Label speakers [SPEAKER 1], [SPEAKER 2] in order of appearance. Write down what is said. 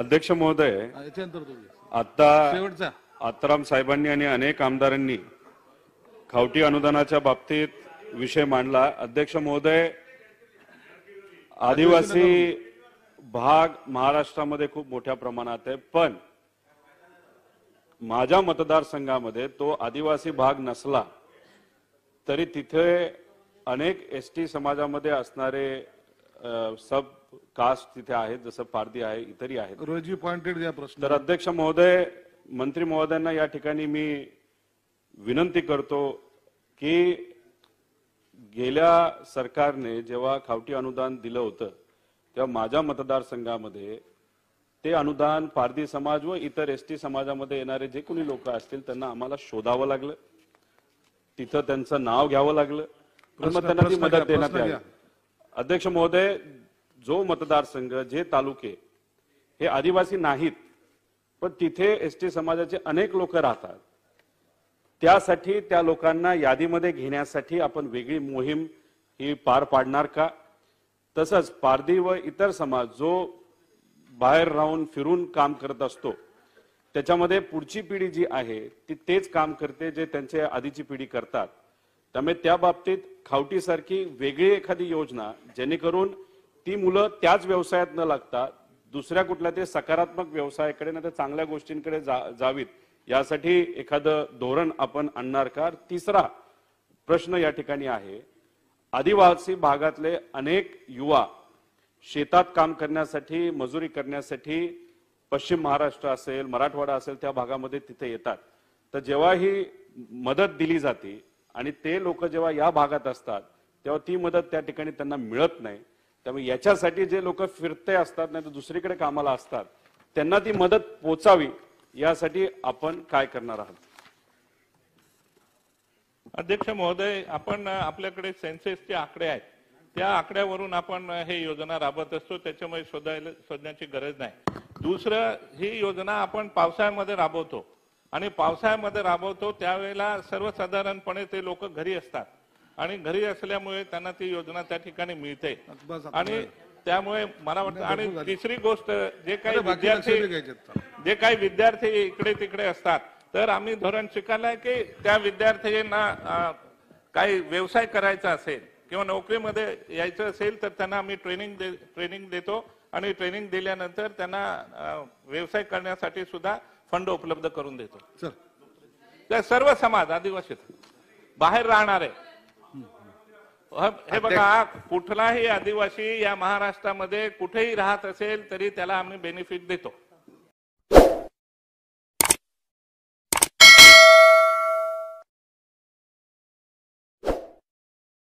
[SPEAKER 1] अध्यक्ष महोदय, आता आत्ताराम साहेबांनी आणि अनेक आमदारांनी खावटी अनुदानाच्या बाबतीत विषय मांडला। अध्यक्ष महोदय, आदिवासी भाग महाराष्ट्रामध्ये खूप मोठ्या प्रमाणात आहे, पण माझ्या मतदारसंघामध्ये तो आदिवासी भाग नसला तरी तिथे अनेक एसटी समाजामध्ये असणारे सब कास्ट तिथे आहेत, जसं पारधी आहे, इतरही आहेत।
[SPEAKER 2] रोजी पॉइंटेड या प्रश्न।
[SPEAKER 1] तर अध्यक्ष महोदय, मंत्री महोदयांना या ठिकाणी मी विनंती करतो की गेल्या सरकारने जेव्हा खावटी अनुदान दिलं होतं तेव्हा माझ्या मतदारसंघामध्ये ते अनुदान पारधी समाज व इतर एसटी समाजामध्ये येणारे जे कोणी लोक असतील त्यांना आम्हाला शोधावं लागलं, तिथं त्यांचं नाव घ्यावं लागलं, मग त्यांना ती मदत देण्यात आली। अध्यक्ष महोदय, जो मतदारसंघ, जे तालुके हे आदिवासी नाहीत पण तिथे एसटी समाजाचे अनेक लोक राहतात, त्यासाठी त्या लोकांना यादीमध्ये घेण्यासाठी आपण वेगळी मोहीम ही पार पाडणार का? तसंच पारधी व इतर समाज जो बाहेर राहून फिरून काम करत असतो त्याच्यामध्ये पुढची पिढी जी आहे ती तेच काम करते जे त्यांचे आधीची पिढी करतात। त्यामुळे त्या बाबतीत खावटीसारखी वेगळी एखादी योजना जेणेकरून ती मुलं त्याच व्यवसायात न लागता दुसऱ्या कुठल्या तरी सकारात्मक व्यवसायाकडे ना तर चांगल्या गोष्टींकडे जावीत यासाठी एखादं धोरण आपण आणणार का? तिसरा प्रश्न या ठिकाणी आहे, आदिवासी भागातले अनेक युवा शेतात काम करण्यासाठी, मजुरी करण्यासाठी पश्चिम महाराष्ट्र असेल, मराठवाडा असेल त्या भागामध्ये तिथे येतात। तर जेव्हा ही मदत दिली जाते आणि ते लोक जेव्हा या भागात असतात तेव्हा ती मदत त्या ठिकाणी त्यांना मिळत नाही। त्यामुळे याच्यासाठी जे लोक फिरते असतात नाही तर दुसरीकडे कामाला असतात त्यांना ती मदत पोचावी यासाठी आपण काय करणार आहात?
[SPEAKER 3] अध्यक्ष महोदय, आपण आपल्याकडे सेन्सेसचे आकडे आहेत, त्या आकड्यावरून आपण हे योजना राबवत असतो, त्याच्यामुळे शोधण्याची गरज नाही। दुसरं, ही योजना आपण पावसाळ्यामध्ये राबवतो आणि पावसाळ्यामध्ये राबवतो त्यावेळेला सर्वसाधारणपणे ते लोक घरी असतात आणि घरी असल्यामुळे त्यांना ती योजना त्या ठिकाणी मिळते आणि त्यामुळे मला वाटतं। आणि तिसरी गोष्ट, जे काही विद्यार्थी इकडे तिकडे असतात तर आम्ही धोरण स्वीकारलंय की त्या विद्यार्थ्यांना काही व्यवसाय करायचा असेल किंवा नोकरीमध्ये यायचं असेल तर त्यांना आम्ही ट्रेनिंग देतो आणि ट्रेनिंग दिल्यानंतर त्यांना व्यवसाय करण्यासाठी सुद्धा फंड उपलब्ध करून देतो। त्या सर्व समाज, आदिवासी बाहेर राहणारे, हे बघा, कुठलाही आदिवासी या महाराष्ट्रामध्ये कुठेही राहत असेल तरी त्याला आम्ही बेनिफिट देतो।